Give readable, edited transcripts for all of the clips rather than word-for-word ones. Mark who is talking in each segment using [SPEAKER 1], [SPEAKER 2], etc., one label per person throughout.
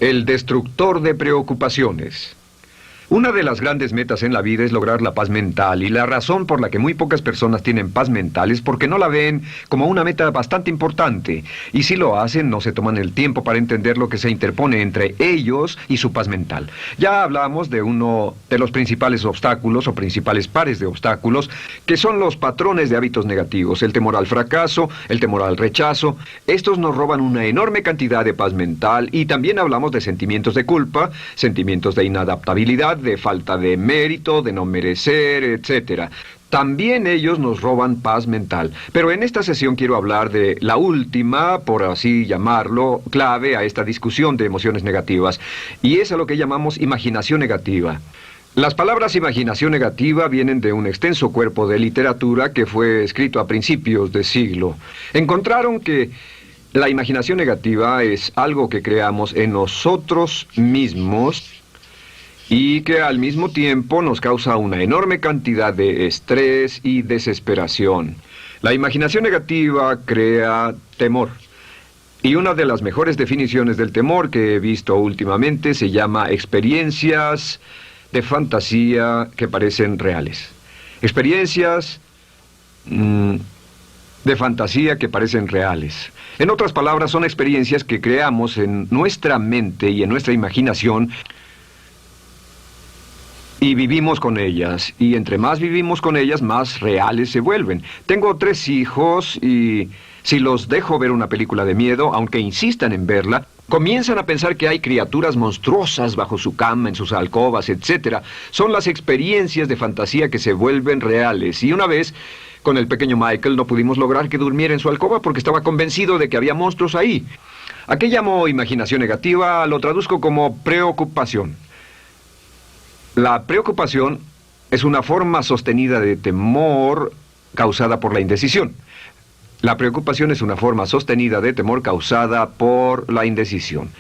[SPEAKER 1] El destructor de preocupaciones. Una de las grandes metas en la vida es lograr la paz mental, y la razón por la que muy pocas personas tienen paz mental es porque no la ven como una meta bastante importante, y si lo hacen no se toman el tiempo para entender lo que se interpone entre ellos y su paz mental. Ya hablamos de uno de los principales obstáculos o principales pares de obstáculos, que son los patrones de hábitos negativos, el temor al fracaso, el temor al rechazo. Estos nos roban una enorme cantidad de paz mental, y también hablamos de sentimientos de culpa, sentimientos de inadaptabilidad, de falta de mérito, de no merecer, etc. También ellos nos roban paz mental. Pero en esta sesión quiero hablar de la última, por así llamarlo, clave a esta discusión de emociones negativas, y es a lo que llamamos imaginación negativa. Las palabras imaginación negativa vienen de un extenso cuerpo de literatura que fue escrito a principios de siglo. Encontraron que la imaginación negativa es algo que creamos en nosotros mismos y que al mismo tiempo nos causa una enorme cantidad de estrés y desesperación. La imaginación negativa crea temor. Y una de las mejores definiciones del temor que he visto últimamente se llama experiencias de fantasía que parecen reales. Experiencias de fantasía que parecen reales. En otras palabras, son experiencias que creamos en nuestra mente y en nuestra imaginación, y vivimos con ellas, y entre más vivimos con ellas, más reales se vuelven. Tengo 3 hijos, y si los dejo ver una película de miedo, aunque insistan en verla, comienzan a pensar que hay criaturas monstruosas bajo su cama, en sus alcobas, etc. Son las experiencias de fantasía que se vuelven reales. Y una vez, con el pequeño Michael, no pudimos lograr que durmiera en su alcoba porque estaba convencido de que había monstruos ahí. ¿A qué llamo imaginación negativa? Lo traduzco como preocupación. La preocupación es una forma sostenida de temor causada por la indecisión. La preocupación es una forma sostenida de temor causada por la indecisión.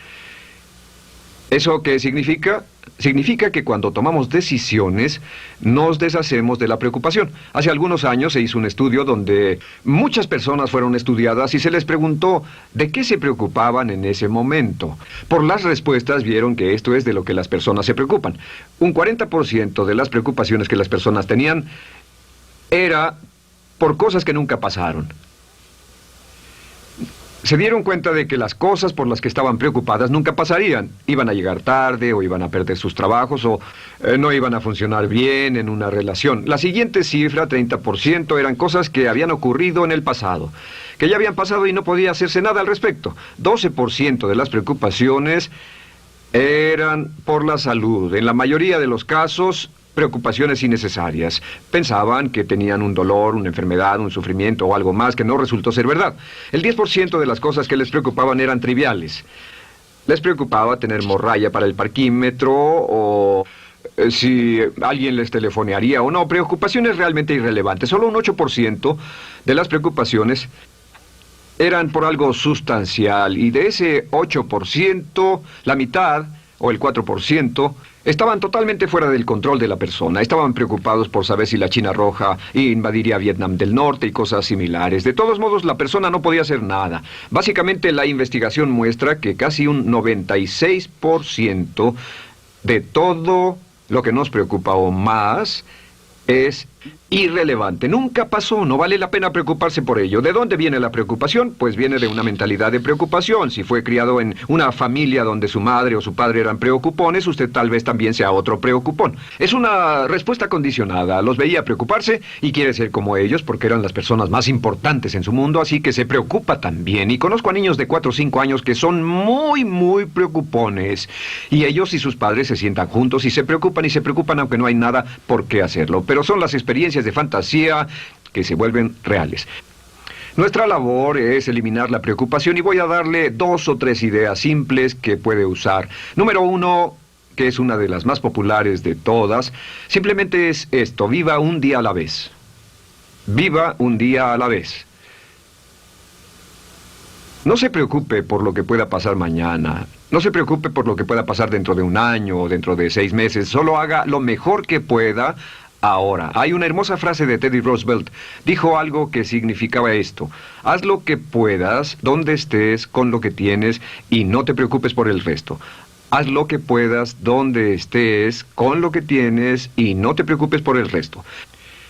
[SPEAKER 1] ¿Eso qué significa? Significa que cuando tomamos decisiones, nos deshacemos de la preocupación. Hace algunos años se hizo un estudio donde muchas personas fueron estudiadas y se les preguntó de qué se preocupaban en ese momento. Por las respuestas vieron que esto es de lo que las personas se preocupan. Un 40% de las preocupaciones que las personas tenían era por cosas que nunca pasaron. Se dieron cuenta de que las cosas por las que estaban preocupadas nunca pasarían. Iban a llegar tarde, o iban a perder sus trabajos, o no iban a funcionar bien en una relación. La siguiente cifra, 30%, eran cosas que habían ocurrido en el pasado, que ya habían pasado y no podía hacerse nada al respecto. 12% de las preocupaciones eran por la salud. En la mayoría de los casos, preocupaciones innecesarias. Pensaban que tenían un dolor, una enfermedad, un sufrimiento o algo más que no resultó ser verdad. El 10% de las cosas que les preocupaban eran triviales. Les preocupaba tener morralla para el parquímetro, o si alguien les telefonearía o no. Preocupaciones realmente irrelevantes. Solo un 8% de las preocupaciones eran por algo sustancial, y de ese 8%, la mitad, o el 4%, estaban totalmente fuera del control de la persona. Estaban preocupados por saber si la China Roja invadiría Vietnam del Norte y cosas similares. De todos modos, la persona no podía hacer nada. Básicamente, la investigación muestra que casi un 96% de todo lo que nos preocupa o más es irrelevante. Nunca pasó, no vale la pena preocuparse por ello. ¿De dónde viene la preocupación? Pues viene de una mentalidad de preocupación. Si fue criado en una familia donde su madre o su padre eran preocupones, usted tal vez también sea otro preocupón. Es una respuesta condicionada. Los veía preocuparse y quiere ser como ellos porque eran las personas más importantes en su mundo, así que se preocupa también. Y conozco a niños de 4 o 5 años que son muy preocupones. Y ellos y sus padres se sientan juntos y se preocupan aunque no hay nada por qué hacerlo. Pero son las experiencias de fantasía que se vuelven reales. Nuestra labor es eliminar la preocupación, y voy a darle 2 o 3 ideas simples que puede usar. Número 1, que es una de las más populares de todas, simplemente es esto: viva un día a la vez. Viva un día a la vez. No se preocupe por lo que pueda pasar mañana. No se preocupe por lo que pueda pasar dentro de un año o dentro de 6 meses. Solo haga lo mejor que pueda ahora. Hay una hermosa frase de Teddy Roosevelt. Dijo algo que significaba esto: haz lo que puedas, donde estés, con lo que tienes, y no te preocupes por el resto. Haz lo que puedas, donde estés, con lo que tienes y no te preocupes por el resto.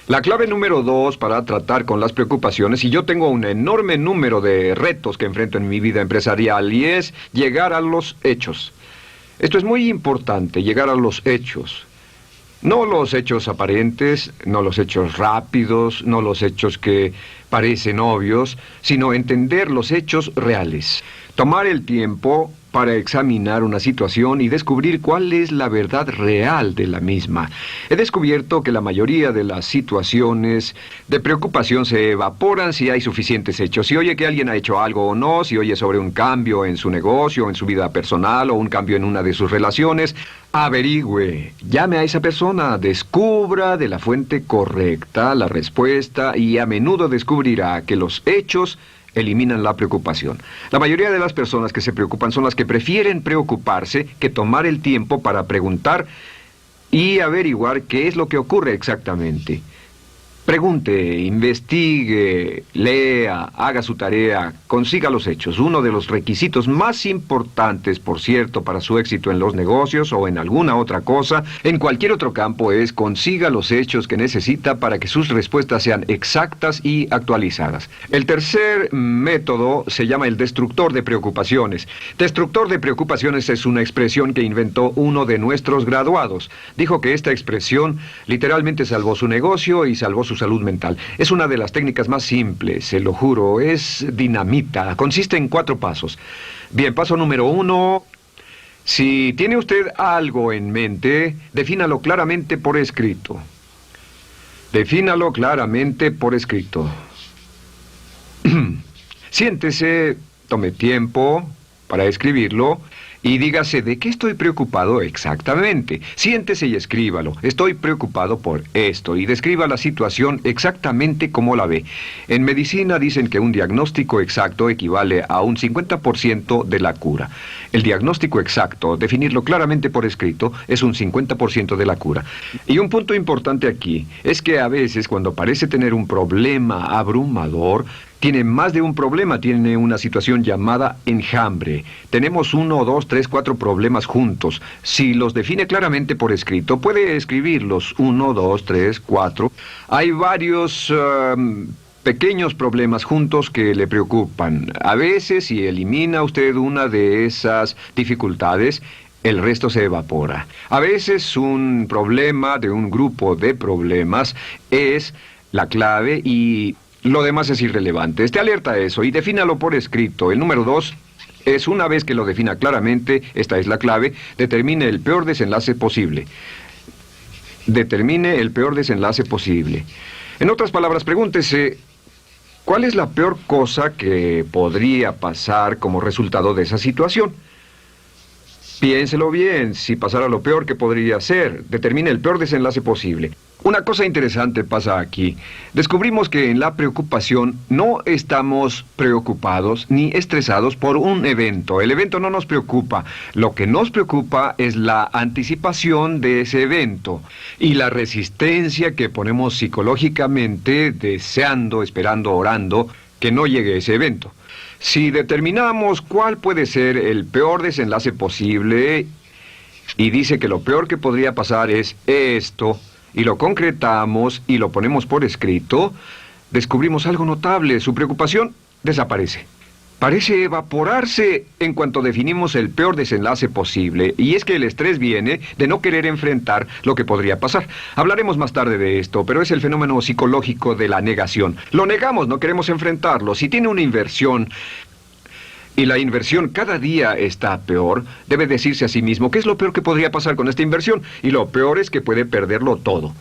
[SPEAKER 1] La clave número 2 para tratar con las preocupaciones, y yo tengo un enorme número de retos que enfrento en mi vida empresarial, y es llegar a los hechos. Esto es muy importante, llegar a los hechos. No los hechos aparentes, no los hechos rápidos, no los hechos que parecen obvios, sino entender los hechos reales. Tomar el tiempo para examinar una situación y descubrir cuál es la verdad real de la misma. He descubierto que la mayoría de las situaciones de preocupación se evaporan si hay suficientes hechos. Si oye que alguien ha hecho algo o no, si oye sobre un cambio en su negocio, en su vida personal o un cambio en una de sus relaciones, averigüe, llame a esa persona, descubra de la fuente correcta la respuesta y a menudo descubrirá que los hechos eliminan la preocupación. La mayoría de las personas que se preocupan son las que prefieren preocuparse que tomar el tiempo para preguntar y averiguar qué es lo que ocurre exactamente. Pregunte, investigue, lea, haga su tarea, consiga los hechos. Uno de los requisitos más importantes, por cierto, para su éxito en los negocios o en alguna otra cosa, en cualquier otro campo, es consiga los hechos que necesita para que sus respuestas sean exactas y actualizadas. El tercer método se llama el destructor de preocupaciones. Destructor de preocupaciones es una expresión que inventó uno de nuestros graduados. Dijo que esta expresión literalmente salvó su negocio y salvó su salud mental. Es una de las técnicas más simples, se lo juro, es dinamita. Consiste en 4 pasos. Bien, paso número 1. Si tiene usted algo en mente, defínalo claramente por escrito. Defínalo claramente por escrito. Siéntese, tome tiempo para escribirlo y dígase de qué estoy preocupado exactamente. Siéntese y escríbalo. Estoy preocupado por esto y describa la situación exactamente como la ve. En medicina dicen que un diagnóstico exacto equivale a un 50% de la cura. El diagnóstico exacto, definirlo claramente por escrito, es un 50% de la cura. Y un punto importante aquí es que a veces cuando parece tener un problema abrumador, tiene más de un problema, tiene una situación llamada enjambre. Tenemos 1, 2, 3, 4 problemas juntos. Si los define claramente por escrito, puede escribirlos 1, 2, 3, 4. Hay varios pequeños problemas juntos que le preocupan. A veces, si elimina usted una de esas dificultades, el resto se evapora. A veces un problema de un grupo de problemas es la clave y lo demás es irrelevante. Esté alerta a eso y defínalo por escrito. El número 2 es, una vez que lo defina claramente, esta es la clave, determine el peor desenlace posible. Determine el peor desenlace posible. En otras palabras, pregúntese, ¿cuál es la peor cosa que podría pasar como resultado de esa situación? Piénselo bien, si pasara lo peor que podría ser, determine el peor desenlace posible. Una cosa interesante pasa aquí. Descubrimos que en la preocupación no estamos preocupados ni estresados por un evento. El evento no nos preocupa. Lo que nos preocupa es la anticipación de ese evento y la resistencia que ponemos psicológicamente deseando, esperando, orando que no llegue ese evento. Si determinamos cuál puede ser el peor desenlace posible y dice que lo peor que podría pasar es esto, y lo concretamos y lo ponemos por escrito, descubrimos algo notable. Su preocupación desaparece. Parece evaporarse en cuanto definimos el peor desenlace posible, y es que el estrés viene de no querer enfrentar lo que podría pasar. Hablaremos más tarde de esto, pero es el fenómeno psicológico de la negación. Lo negamos, no queremos enfrentarlo. Si tiene una inversión y la inversión cada día está peor, debe decirse a sí mismo, ¿qué es lo peor que podría pasar con esta inversión? Y lo peor es que puede perderlo todo.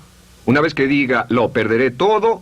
[SPEAKER 1] Una vez que diga, lo perderé todo,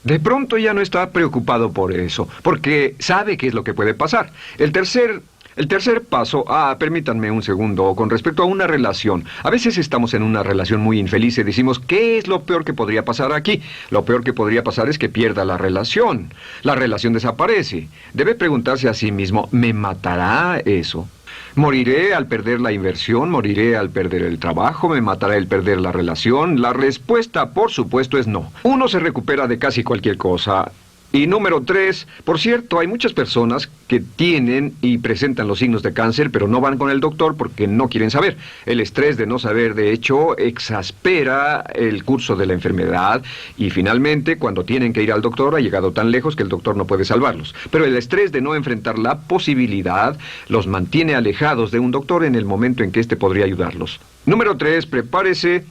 [SPEAKER 1] de pronto ya no está preocupado por eso, porque sabe qué es lo que puede pasar. El tercer paso, permítanme un segundo, con respecto a una relación. A veces estamos en una relación muy infeliz y decimos, ¿qué es lo peor que podría pasar aquí? Lo peor que podría pasar es que pierda la relación. La relación desaparece. Debe preguntarse a sí mismo, ¿me matará eso? ¿Moriré al perder la inversión? ¿Moriré al perder el trabajo? ¿Me matará el perder la relación? La respuesta, por supuesto, es no. Uno se recupera de casi cualquier cosa. Y número 3, por cierto, hay muchas personas que tienen y presentan los signos de cáncer, pero no van con el doctor porque no quieren saber. El estrés de no saber, de hecho, exaspera el curso de la enfermedad y finalmente, cuando tienen que ir al doctor, ha llegado tan lejos que el doctor no puede salvarlos. Pero el estrés de no enfrentar la posibilidad los mantiene alejados de un doctor en el momento en que éste podría ayudarlos. Número 3, prepárese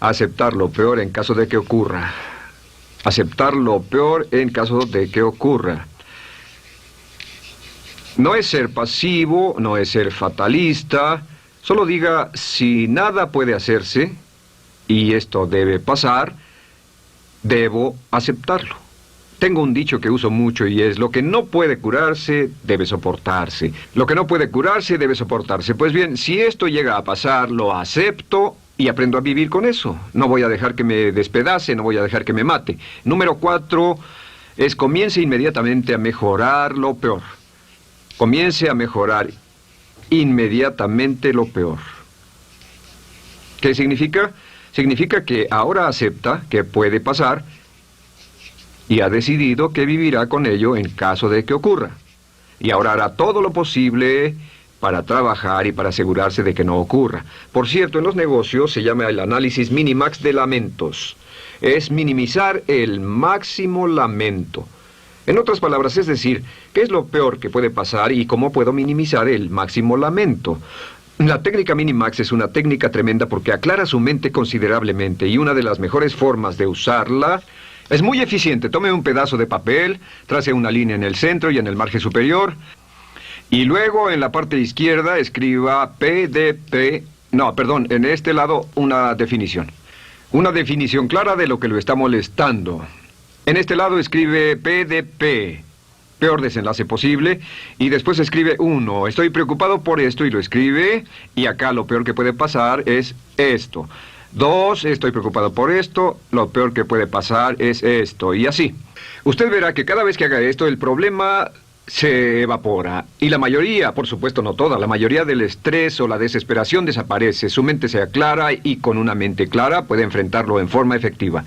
[SPEAKER 1] a aceptar lo peor en caso de que ocurra. Aceptar lo peor en caso de que ocurra. No es ser pasivo, no es ser fatalista. Solo diga, si nada puede hacerse, y esto debe pasar, debo aceptarlo. Tengo un dicho que uso mucho y es, lo que no puede curarse, debe soportarse. Lo que no puede curarse, debe soportarse. Pues bien, si esto llega a pasar, lo acepto y aprendo a vivir con eso. No voy a dejar que me despedace, no voy a dejar que me mate. Número 4 es comience inmediatamente a mejorar lo peor. Comience a mejorar inmediatamente lo peor. ¿Qué significa? Significa que ahora acepta que puede pasar y ha decidido que vivirá con ello en caso de que ocurra. Y ahora hará todo lo posible para trabajar y para asegurarse de que no ocurra. Por cierto, en los negocios se llama el análisis minimax de lamentos. Es minimizar el máximo lamento. En otras palabras, es decir, ¿qué es lo peor que puede pasar y cómo puedo minimizar el máximo lamento? La técnica Minimax es una técnica tremenda porque aclara su mente considerablemente y una de las mejores formas de usarla es muy eficiente. Tome un pedazo de papel, trace una línea en el centro y en el margen superior y luego en la parte izquierda escriba PDP, en este lado una definición. Una definición clara de lo que lo está molestando. En este lado escribe PDP, peor desenlace posible, y después escribe 1, estoy preocupado por esto, y lo escribe, y acá lo peor que puede pasar es esto. 2, estoy preocupado por esto, lo peor que puede pasar es esto, y así. Usted verá que cada vez que haga esto, el problema se evapora, y la mayoría, por supuesto no toda, la mayoría del estrés o la desesperación desaparece, su mente se aclara, y con una mente clara puede enfrentarlo en forma efectiva.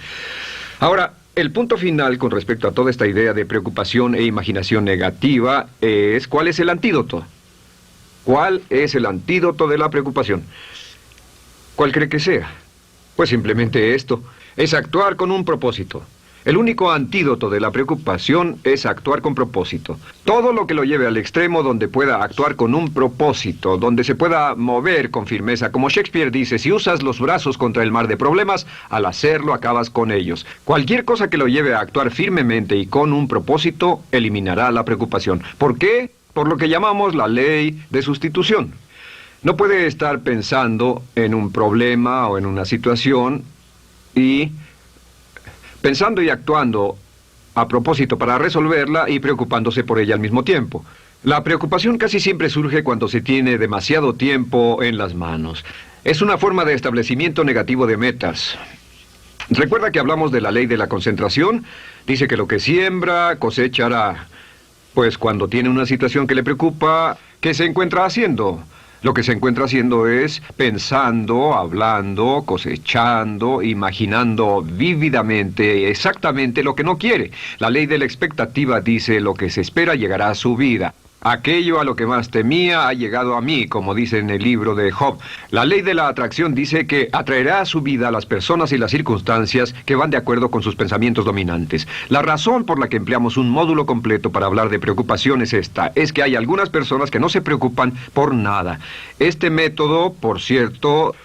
[SPEAKER 1] Ahora, el punto final con respecto a toda esta idea de preocupación e imaginación negativa es ¿cuál es el antídoto? ¿Cuál es el antídoto de la preocupación? ¿Cuál cree que sea? Pues simplemente esto, es actuar con un propósito. El único antídoto de la preocupación es actuar con propósito. Todo lo que lo lleve al extremo donde pueda actuar con un propósito, donde se pueda mover con firmeza. Como Shakespeare dice, si usas los brazos contra el mar de problemas, al hacerlo acabas con ellos. Cualquier cosa que lo lleve a actuar firmemente y con un propósito, eliminará la preocupación. ¿Por qué? Por lo que llamamos la ley de sustitución. No puede estar pensando en un problema o en una situación y pensando y actuando a propósito para resolverla y preocupándose por ella al mismo tiempo. La preocupación casi siempre surge cuando se tiene demasiado tiempo en las manos. Es una forma de establecimiento negativo de metas. ¿Recuerda que hablamos de la ley de la concentración? Dice que lo que siembra, cosechará. Pues cuando tiene una situación que le preocupa, ¿qué se encuentra haciendo? Lo que se encuentra haciendo es pensando, hablando, cosechando, imaginando vívidamente exactamente lo que no quiere. La ley de la expectativa dice lo que se espera llegará a su vida. Aquello a lo que más temía ha llegado a mí, como dice en el libro de Job. La ley de la atracción dice que atraerá a su vida a las personas y las circunstancias que van de acuerdo con sus pensamientos dominantes. La razón por la que empleamos un módulo completo para hablar de preocupación es esta. Es que hay algunas personas que no se preocupan por nada. Este método, por cierto,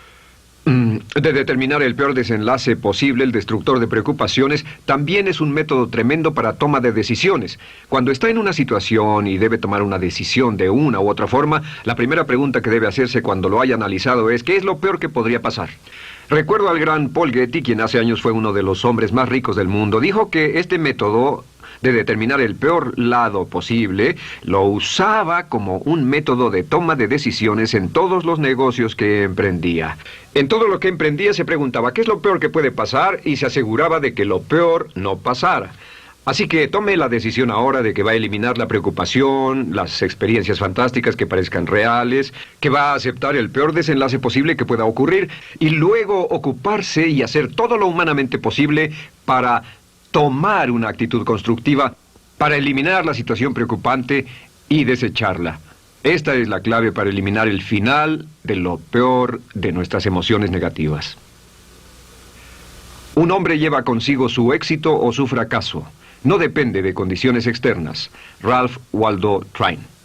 [SPEAKER 1] de determinar el peor desenlace posible, el destructor de preocupaciones, también es un método tremendo para toma de decisiones. Cuando está en una situación y debe tomar una decisión de una u otra forma, la primera pregunta que debe hacerse cuando lo haya analizado es ¿qué es lo peor que podría pasar? Recuerdo al gran Paul Getty, quien hace años fue uno de los hombres más ricos del mundo, dijo que este método de determinar el peor lado posible, lo usaba como un método de toma de decisiones en todos los negocios que emprendía. En todo lo que emprendía se preguntaba ¿qué es lo peor que puede pasar? Y se aseguraba de que lo peor no pasara. Así que tome la decisión ahora de que va a eliminar la preocupación, las experiencias fantásticas que parezcan reales, que va a aceptar el peor desenlace posible que pueda ocurrir y luego ocuparse y hacer todo lo humanamente posible para tomar una actitud constructiva para eliminar la situación preocupante y desecharla. Esta es la clave para eliminar el final de lo peor de nuestras emociones negativas. Un hombre lleva consigo su éxito o su fracaso. No depende de condiciones externas. Ralph Waldo Trine.